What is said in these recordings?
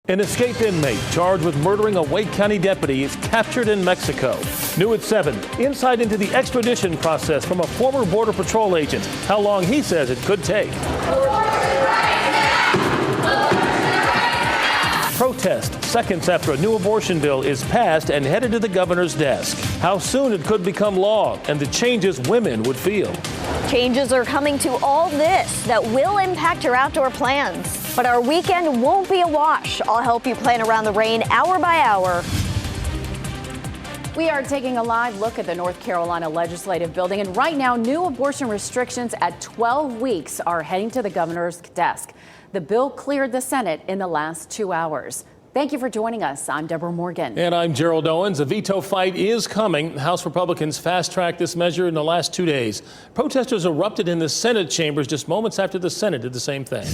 An escaped inmate charged with murdering a Wake County deputy is captured in Mexico. New at 7, insight into the extradition process from a former Border Patrol agent. How long he says it could take. Protest seconds after a new abortion bill is passed and headed to the governor's desk. How soon it could become law and the changes women would feel. Changes are coming to all this that will impact your outdoor plans. But our weekend won't be a wash. I'll help you plan around the rain hour by hour. We are taking a live look at the North Carolina Legislative Building, and right now new abortion restrictions at 12 weeks are heading to the governor's desk. The bill cleared the Senate in the last 2 hours. Thank you for joining us. I'm Deborah Morgan. And I'm Gerald Owens. A veto fight is coming. House Republicans fast-tracked this measure in the last 2 days. Protesters erupted in the Senate chambers just moments after the Senate did the same thing.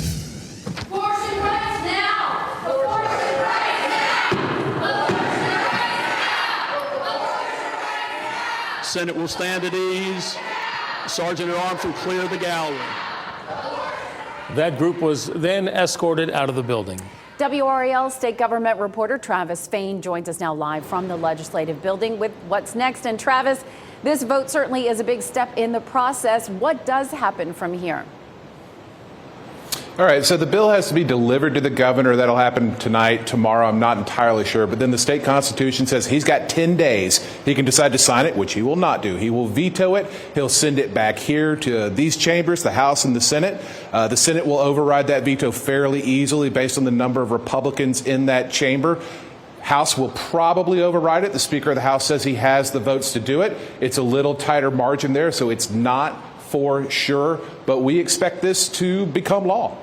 Abortion rights now! Abortion rights now! Abortion rights now! Senate will stand at ease. Sergeant at Arms will clear the gallery. That group was then escorted out of the building. WRAL state government reporter Travis Fain joins us now live from the Legislative Building with what's next. And Travis, this vote certainly is a big step in the process. What does happen from here? All right, so the bill has to be delivered to the governor. That'll happen tonight, tomorrow. I'm not entirely sure. But then the state constitution says he's got 10 days. He can decide to sign it, which he will not do. He will veto it. He'll send it back here to these chambers, the House and the Senate. The Senate will override that veto fairly easily based on the number of Republicans in that chamber. House will probably override it. The Speaker of the House says he has the votes to do it. It's a little tighter margin there, so it's not for sure. But we expect this to become law.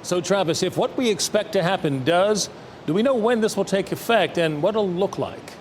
So, Travis, if what we expect to happen does, do we know when this will take effect and what it'll look like?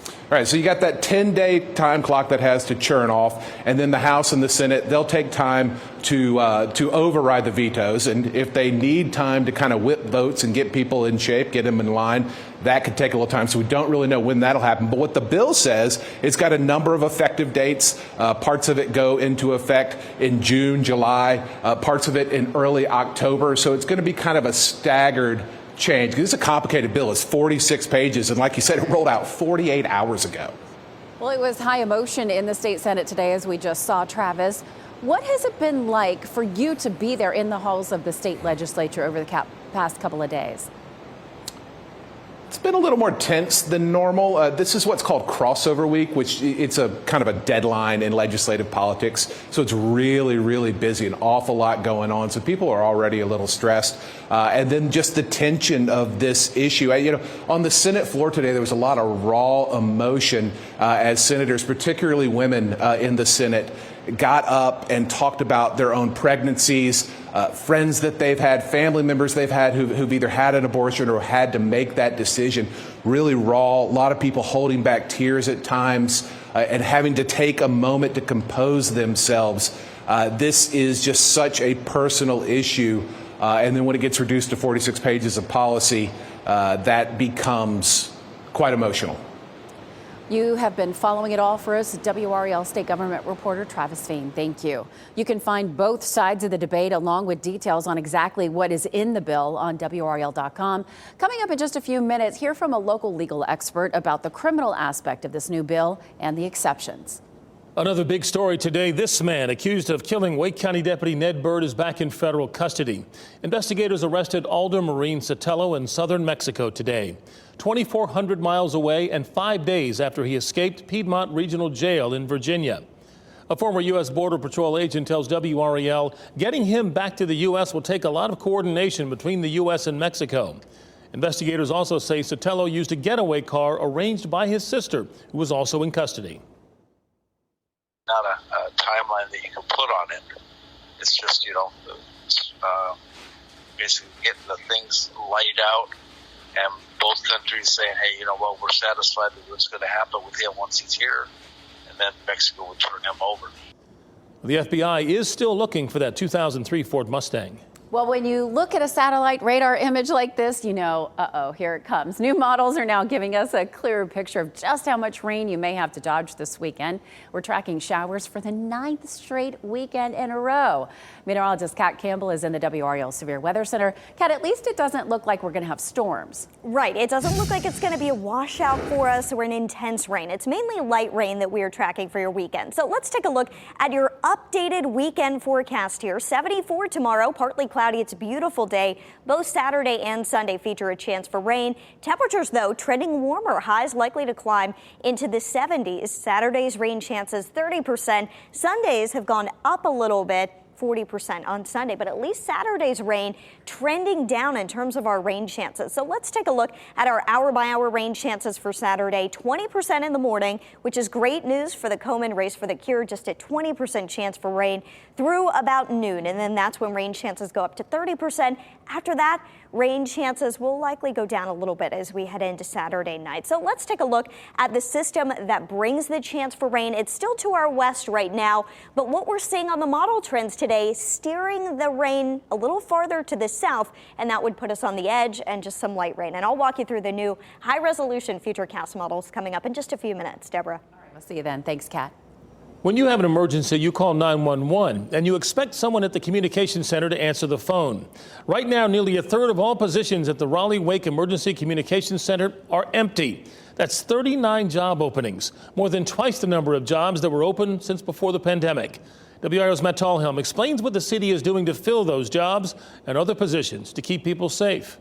All right, so you got that 10-day time clock that has to churn off, and then the House and the Senate, they'll take time to override the vetoes. And if they need time to kind of whip votes and get people in shape, get them in line, that could take a little time. So we don't really know when that'll happen. But what the bill says, it's got a number of effective dates. Parts of it go into effect in June, July, parts of it in early October. So it's going to be kind of a staggered change. This is a complicated bill. It's 46 pages. And like you said, it rolled out 48 hours ago. Well, it was high emotion in the state Senate today, as we just saw, Travis. What has it been like for you to be there in the halls of the state legislature over the past couple of days? It's been a little more tense than normal. This is what's called crossover week, which it's a kind of a deadline in legislative politics. So it's really, really busy, an awful lot going on. So people are already a little stressed. And then just the tension of this issue. On the Senate floor today, there was a lot of raw emotion as senators, particularly women in the Senate, got up and talked about their own pregnancies, friends that they've had, family members they've had who've either had an abortion or had to make that decision. Really raw. A lot of people holding back tears at times and having to take a moment to compose themselves. This is just such a personal issue. And then when it gets reduced to 46 pages of policy, that becomes quite emotional. You have been following it all for us. WRAL state government reporter Travis Fain, thank you. You can find both sides of the debate along with details on exactly what is in the bill on WRAL.com. Coming up in just a few minutes, hear from a local legal expert about the criminal aspect of this new bill and the exceptions. Another big story today. This man accused of killing Wake County Deputy Ned Byrd is back in federal custody. Investigators arrested Alder Marine Sotelo in southern Mexico today, 2,400 miles away and 5 days after he escaped Piedmont Regional Jail in Virginia. A former U.S. Border Patrol agent tells WRAL getting him back to the U.S. will take a lot of coordination between the U.S. and Mexico. Investigators also say Sotelo used a getaway car arranged by his sister, who was also in custody. Not a timeline that you can put on it. It's just, basically getting the things laid out and both countries saying, hey, we're satisfied with what's going to happen with him once he's here, and then Mexico would turn him over. The FBI is still looking for that 2003 Ford Mustang. Well, when you look at a satellite radar image like this, you know, here it comes. New models are now giving us a clearer picture of just how much rain you may have to dodge this weekend. We're tracking showers for the 9th straight weekend in a row. Meteorologist Kat Campbell is in the WRAL Severe Weather Center. Kat, at least it doesn't look like we're going to have storms. Right. It doesn't look like it's going to be a washout for us or an intense rain. It's mainly light rain that we are tracking for your weekend. So let's take a look at your updated weekend forecast here. 74 tomorrow, partly cloudy. It's a beautiful day. Both Saturday and Sunday feature a chance for rain. Temperatures, though, trending warmer. Highs likely to climb into the 70s. Saturday's rain chances 30%. Sundays have gone up a little bit. 40% on Sunday, but at least Saturday's rain trending down in terms of our rain chances. So let's take a look at our hour-by-hour rain chances for Saturday. 20% in the morning, which is great news for the Komen race for the cure. Just a 20% chance for rain through about noon, and then that's when rain chances go up to 30%. After that, rain chances will likely go down a little bit as we head into Saturday night. So let's take a look at the system that brings the chance for rain. It's still to our west right now, but what we're seeing on the model trends today, steering the rain a little farther to the south, and that would put us on the edge and just some light rain. And I'll walk you through the new high-resolution Futurecast models coming up in just a few minutes. Deborah. All right, we'll see you then. Thanks, Kat. When you have an emergency, you call 911, and you expect someone at the communications center to answer the phone. Right now, nearly a third of all positions at the Raleigh-Wake Emergency Communications Center are empty. That's 39 job openings, more than twice the number of jobs that were open since before the pandemic. WRAL's Matt Tallhelm explains what the city is doing to fill those jobs and other positions to keep people safe.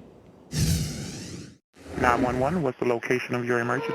911, what's the location of your emergency?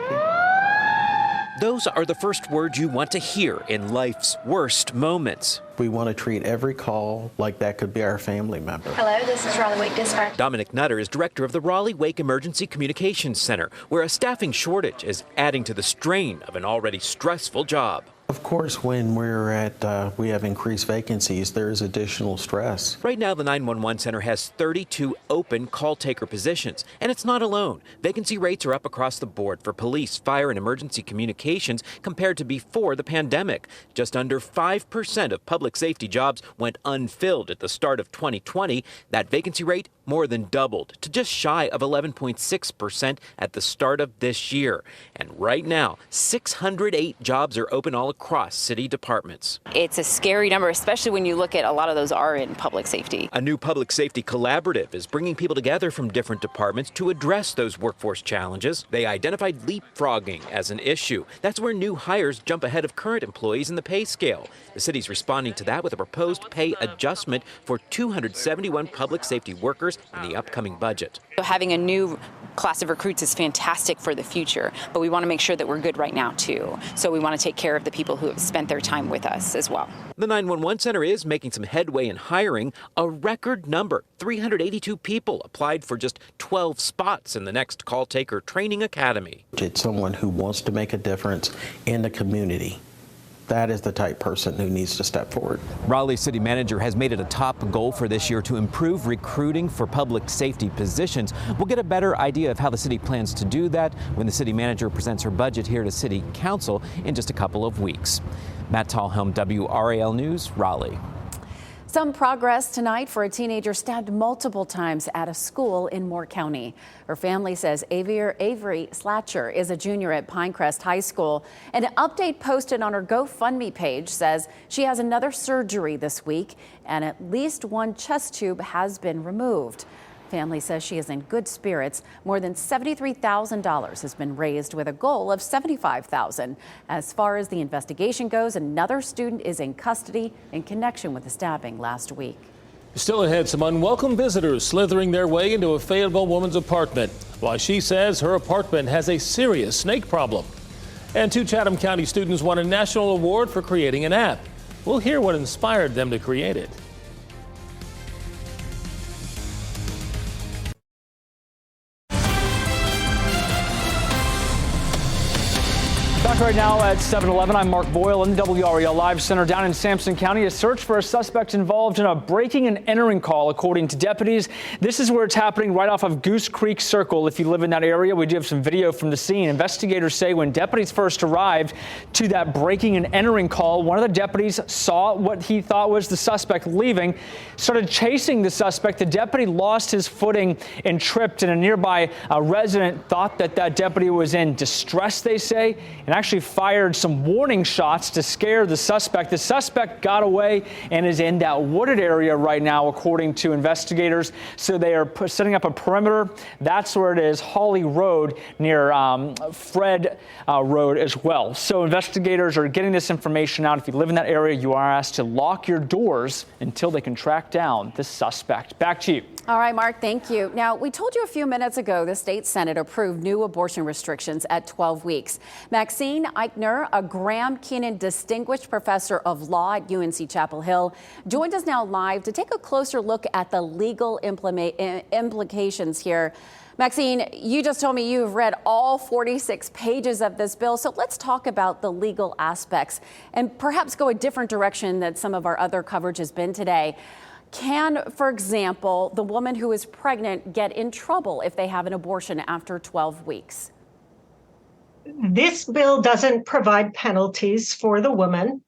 Those are the first words you want to hear in life's worst moments. We want to treat every call like that could be our family member. Hello, this is Raleigh-Wake Dispatch. Dominic Nutter is director of the Raleigh-Wake Emergency Communications Center, where a staffing shortage is adding to the strain of an already stressful job. Of course, when we have increased vacancies, there is additional stress. Right now, the 911 center has 32 open call taker positions, and it's not alone. Vacancy rates are up across the board for police, fire, and emergency communications compared to before the pandemic. Just under 5% of public safety jobs went unfilled at the start of 2020. That vacancy rate more than doubled to just shy of 11.6% at the start of this year. And right now, 608 jobs are open all across city departments. It's a scary number, especially when you look at a lot of those are in public safety. A new public safety collaborative is bringing people together from different departments to address those workforce challenges. They identified leapfrogging as an issue. That's where new hires jump ahead of current employees in the pay scale. The city's responding to that with a proposed pay adjustment for 271 public safety workers in the upcoming budget. Having a new class of recruits is fantastic for the future, but we want to make sure that we're good right now too. So we want to take care of the people who have spent their time with us as well. The 911 center is making some headway in hiring. A record number, 382 people applied for just 12 spots in the next call taker training academy. It's someone who wants to make a difference in the community. That is the type person who needs to step forward. Raleigh City Manager has made it a top goal for this year to improve recruiting for public safety positions. We'll get a better idea of how the city plans to do that when the city manager presents her budget here to City Council in just a couple of weeks. Matt Tallhelm, WRAL News, Raleigh. Some progress tonight for a teenager stabbed multiple times at a school in Moore County. Her family says Avery Slatcher is a junior at Pinecrest High School. An update posted on her GoFundMe page says she has another surgery this week and at least one chest tube has been removed. Family says she is in good spirits. More than $73,000 has been raised with a goal of $75,000. As far as the investigation goes, another student is in custody in connection with the stabbing last week. Still ahead, some unwelcome visitors slithering their way into a Fayetteville woman's apartment, while she says her apartment has a serious snake problem. And 2 Chatham County students won a national award for creating an app. We'll hear what inspired them to create it. right now at 7-Eleven. I'm Mark Boyle in the WRAL Live Center down in Sampson County. A search for a suspect involved in a breaking and entering call, according to deputies. This is where it's happening right off of Goose Creek Circle. If you live in that area, we do have some video from the scene. Investigators say when deputies first arrived to that breaking and entering call, one of the deputies saw what he thought was the suspect leaving, started chasing the suspect. The deputy lost his footing and tripped, and a nearby resident thought that deputy was in distress, they say, and actually fired some warning shots to scare the suspect. The suspect got away and is in that wooded area right now, according to investigators. So they are setting up a perimeter. That's where it is, Hawley Road near Fred Road as well. So investigators are getting this information out. If you live in that area, you are asked to lock your doors until they can track down the suspect. Back to you. All right, Mark, thank you. Now, we told you a few minutes ago the state Senate approved new abortion restrictions at 12 weeks. Maxine Eichner, a Graham Keenan Distinguished Professor of Law at UNC Chapel Hill, joined us now live to take a closer look at the legal implications here. Maxine, you just told me you've read all 46 pages of this bill, so let's talk about the legal aspects and perhaps go a different direction than some of our other coverage has been today. Can, for example, the woman who is pregnant get in trouble if they have an abortion after 12 weeks? This bill doesn't provide penalties for the woman.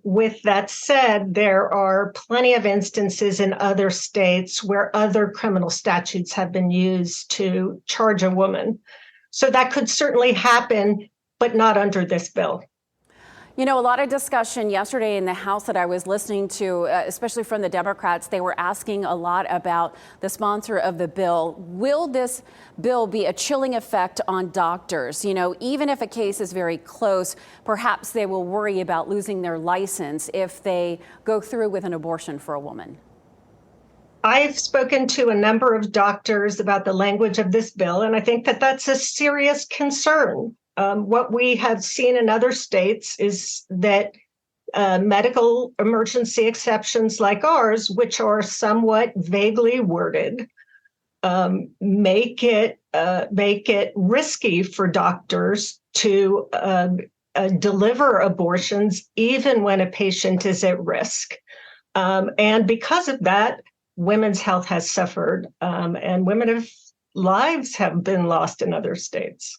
With that said, there are plenty of instances in other states where other criminal statutes have been used to charge a woman. So that could certainly happen, but not under this bill. You know, a lot of discussion yesterday in the House that I was listening to, especially from the Democrats. They were asking a lot about the sponsor of the bill. Will this bill be a chilling effect on doctors? You know, even if a case is very close, perhaps they will worry about losing their license if they go through with an abortion for a woman. I've spoken to a number of doctors about the language of this bill, and I think that that's a serious concern. What we have seen in other states is that medical emergency exceptions like ours, which are somewhat vaguely worded, make it risky for doctors to deliver abortions even when a patient is at risk. And because of that, women's health has suffered, and women's lives have been lost in other states.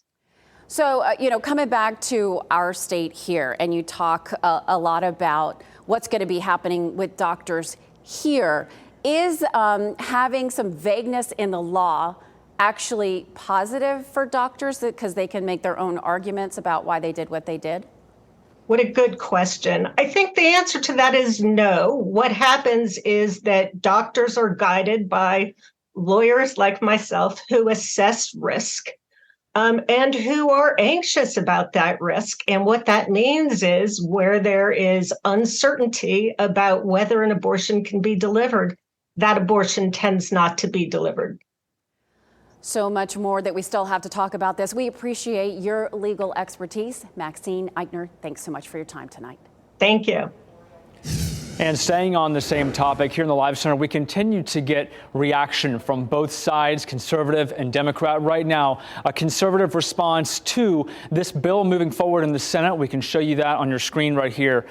So, you know, coming back to our state here, and you talk a lot about what's going to be happening with doctors here. Is having some vagueness in the law actually positive for doctors because they can make their own arguments about why they did what they did? What a good question. I think the answer to that is no. What happens is that doctors are guided by lawyers like myself who assess risk. And who are anxious about that risk. And what that means is where there is uncertainty about whether an abortion can be delivered, that abortion tends not to be delivered. So much more that we still have to talk about this. We appreciate your legal expertise. Maxine Eichner, thanks so much for your time tonight. Thank you. And staying on the same topic here in the Live Center, we continue to get reaction from both sides, conservative and Democrat. Right now, a conservative response to this bill moving forward in the Senate. We can show you that on your screen right here.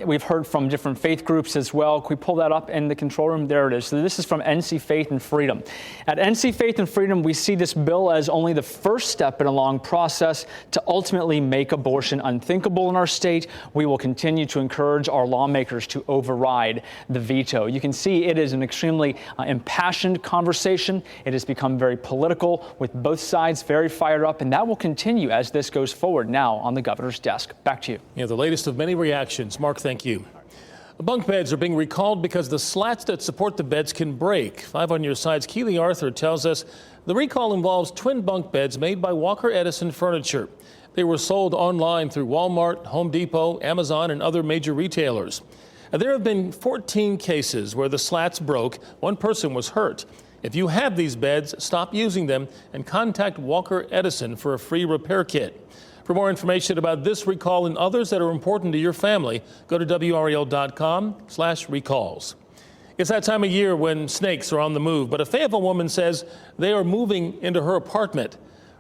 We've heard from different faith groups as well. Can we pull that up in the control room? There it is. So this is from NC Faith and Freedom. At NC Faith and Freedom, we see this bill as only the first step in a long process to ultimately make abortion unthinkable in our state. We will continue to encourage our lawmakers to override the veto. You can see it is an extremely impassioned conversation. It has become very political with both sides very fired up, and that will continue as this goes forward now on the governor's desk. Back to you. Yeah, the latest of many reactions. Mark, thank you. Bunk beds are being recalled because the slats that support the beds can break. 5 on your side's Keely Arthur tells us the recall involves twin bunk beds made by Walker Edison Furniture. They were sold online through Walmart, Home Depot, Amazon, and other major retailers. There have been 14 cases where the slats broke. One person was hurt. If you have these beds, stop using them and contact Walker Edison for a free repair kit. For more information about this recall and others that are important to your family, go to WRAL.com/recalls. It's that time of year when snakes are on the move, but a Fayetteville woman says they are moving into her apartment.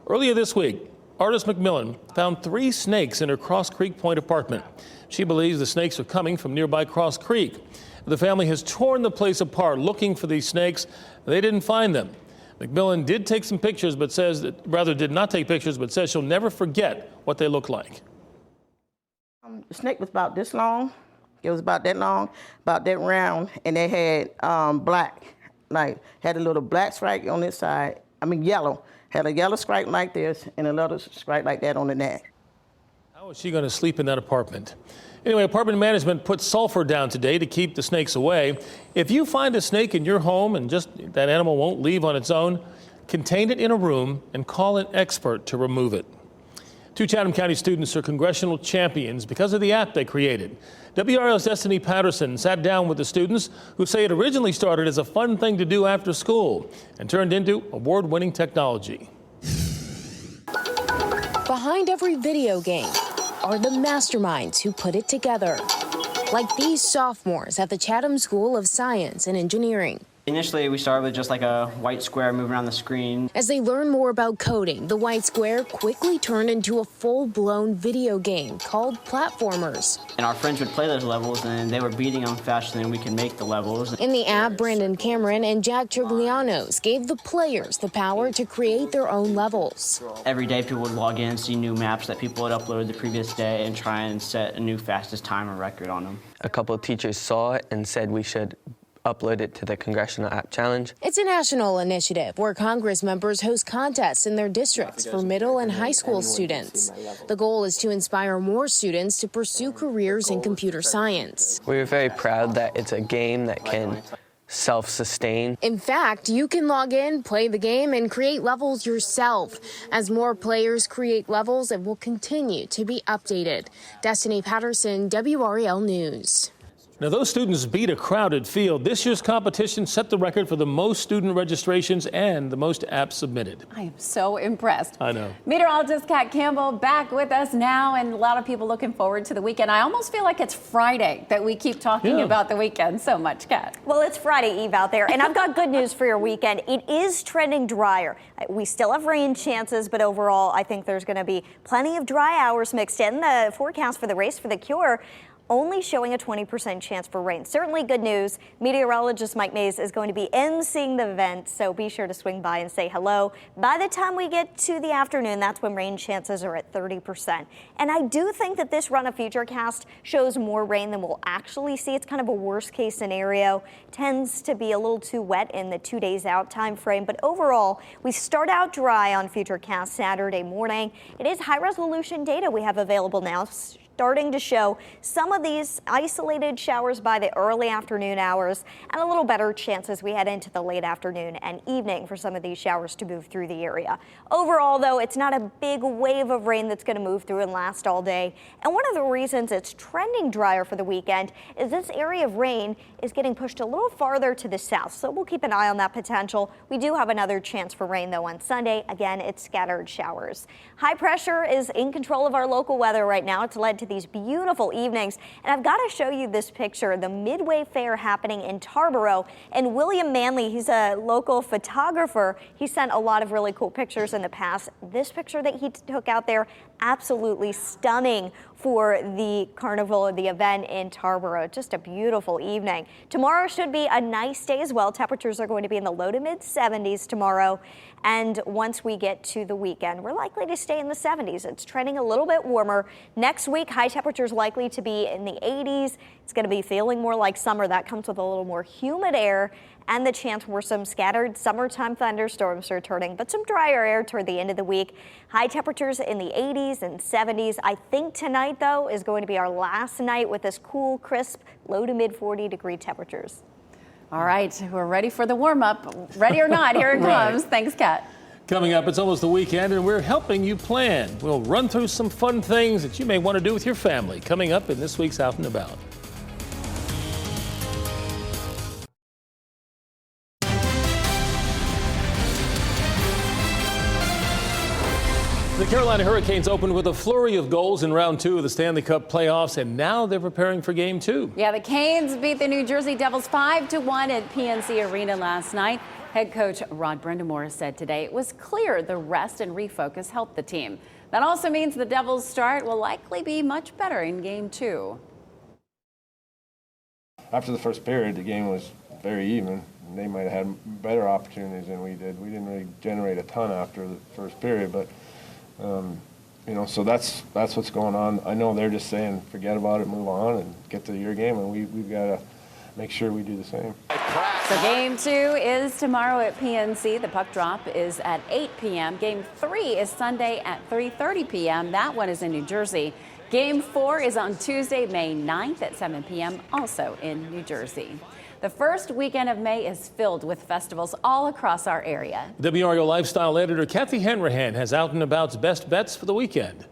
Earlier this week, Artist McMillan found 3 snakes in her Cross Creek Point apartment. She believes the snakes are coming from nearby Cross Creek. The family has torn the place apart looking for these snakes. They didn't find them. McMillan did take some pictures, but did not take pictures, but says she'll never forget what they look like. The snake was about this long. It was about that long, about that round, and they had black, like had a little black stripe on this side. I mean yellow. Had a yellow stripe like this and a little stripe like that on the neck. How is she going to sleep in that apartment? Anyway, apartment management put sulfur down today to keep the snakes away. If you find a snake in your home and just that animal won't leave on its own, contain it in a room and call an expert to remove it. 2 Chatham County students are congressional champions because of the app they created. WRAL's Destiny Patterson sat down with the students who say it originally started as a fun thing to do after school and turned into award-winning technology. Behind every video game are the masterminds who put it together, like these sophomores at the Chatham School of Science and Engineering. Initially, we started with just like a white square moving around the screen. As they learn more about coding, the white square quickly turned into a full-blown video game called Platformers. And our friends would play those levels, and they were beating them faster than we could make the levels. In the app, Brandon Cameron and Jack Triglianos gave the players the power to create their own levels. Every day, people would log in, see new maps that people had uploaded the previous day, and try and set a new fastest time or record on them. A couple of teachers saw it and said we should upload it to the Congressional App Challenge. It's a national initiative where Congress members host contests in their districts for middle and high school students. The goal is to inspire more students to pursue careers in computer science. We were very proud that it's a game that can self-sustain. In fact, you can log in, play the game, and create levels yourself. As more players create levels, it will continue to be updated. Destiny Patterson, WRAL News. Now, those students beat a crowded field. This year's competition set the record for the most student registrations and the most apps submitted. I am so impressed. I know. Meteorologist Kat Campbell back with us now, and a lot of people looking forward to the weekend. I almost feel like it's Friday that we keep talking about the weekend so much, Kat. Well, it's Friday Eve out there, and I've got good news for your weekend. It is trending drier. We still have rain chances, but overall, I think there's going to be plenty of dry hours mixed in. The forecast for the Race for the Cure only showing a 20% chance for rain. Certainly good news. Meteorologist Mike Mays is going to be emceeing the event, so be sure to swing by and say hello. By the time we get to the afternoon, that's when rain chances are at 30%. And I do think that this run of Futurecast shows more rain than we'll actually see. It's kind of a worst case scenario. Tends to be a little too wet in the 2 days out time frame, but overall, we start out dry on Futurecast Saturday morning. It is high resolution data we have available now, starting to show some of these isolated showers by the early afternoon hours and a little better chance as we head into the late afternoon and evening for some of these showers to move through the area. Overall, though, it's not a big wave of rain that's going to move through and last all day. And one of the reasons it's trending drier for the weekend is this area of rain is getting pushed a little farther to the south. So we'll keep an eye on that potential. We do have another chance for rain, though, on Sunday. Again, it's scattered showers. High pressure is in control of our local weather right now. It's led to these beautiful evenings. And I've got to show you this picture, the Midway Fair happening in Tarboro. And William Manley, he's a local photographer. He sent a lot of really cool pictures in the past. This picture that he took out there, absolutely stunning for the carnival, the event in Tarboro. Just a beautiful evening. Tomorrow should be a nice day as well. Temperatures are going to be in the low to mid 70s tomorrow. And once we get to the weekend, we're likely to stay in the 70s. It's trending a little bit warmer. Next week, high temperatures likely to be in the 80s. It's going to be feeling more like summer. That comes with a little more humid air and the chance for some scattered summertime thunderstorms returning, but some drier air toward the end of the week. High temperatures in the 80s and 70s. I think tonight, though, is going to be our last night with this cool, crisp, low to mid 40-degree temperatures. All right, we're ready for the warm-up. Ready or not, here it comes. Thanks, Kat. Coming up, it's almost the weekend, and we're helping you plan. We'll run through some fun things that you may want to do with your family coming up in this week's Out and About. The Carolina Hurricanes opened with a flurry of goals in round 2 of the Stanley Cup playoffs, and now they're preparing for game 2. Yeah, the Canes beat the New Jersey Devils 5-1 at PNC Arena last night. Head coach Rod Brindamore said today it was clear the rest and refocus helped the team. That also means the Devils' start will likely be much better in Game 2. After the first period, the game was very even. They might have had better opportunities than we did. We didn't really generate a ton after the first period, but so that's what's going on. I know they're just saying, forget about it, move on, and get to your game, and we've got to make sure we do the same. So Game 2 is tomorrow at PNC. The puck drop is at 8 p.m. Game 3 is Sunday at 3:30 p.m. That one is in New Jersey. Game 4 is on Tuesday, May 9th at 7 p.m., also in New Jersey. The first weekend of May is filled with festivals all across our area. WRAL lifestyle editor Kathy Hanrahan has Out and About's best bets for the weekend.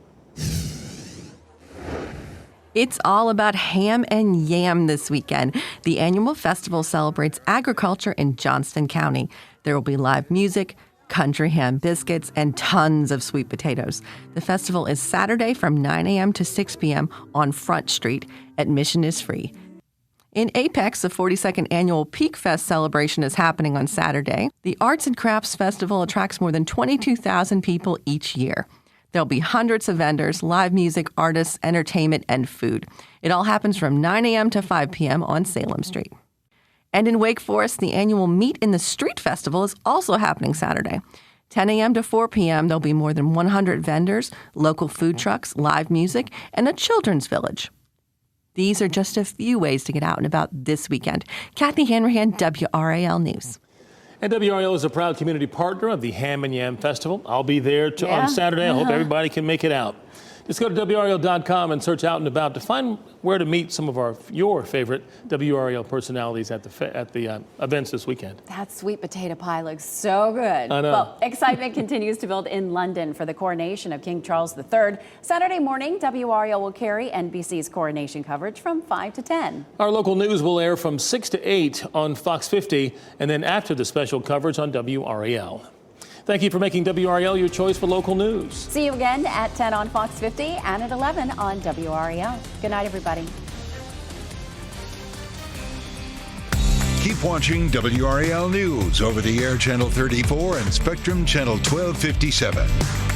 It's all about ham and yam this weekend. The annual festival celebrates agriculture in Johnston County. There will be live music, country ham biscuits, and tons of sweet potatoes. The festival is Saturday from 9 a.m. to 6 p.m. on Front Street. Admission is free. In Apex, the 42nd annual Peak Fest celebration is happening on Saturday. The Arts and Crafts Festival attracts more than 22,000 people each year. There'll be hundreds of vendors, live music, artists, entertainment, and food. It all happens from 9 a.m. to 5 p.m. on Salem Street. And in Wake Forest, the annual Meet in the Street Festival is also happening Saturday. 10 a.m. to 4 p.m., there'll be more than 100 vendors, local food trucks, live music, and a children's village. These are just a few ways to get out and about this weekend. Kathy Hanrahan, WRAL News. And WRAL is a proud community partner of the Ham and Yam Festival. I'll be there on Saturday. I hope everybody can make it out. Just go to WRAL.com and search Out and About to find where to meet some of your favorite WRAL personalities at the events this weekend. That sweet potato pie looks so good. I know. Well, excitement continues to build in London for the coronation of King Charles III. Saturday morning, WRAL will carry NBC's coronation coverage from 5 to 10. Our local news will air from 6 to 8 on Fox 50, and then after the special coverage on WRAL. Thank you for making WRAL your choice for local news. See you again at 10 on Fox 50 and at 11 on WRAL. Good night, everybody. Keep watching WRAL News over the air Channel 34 and Spectrum Channel 1257.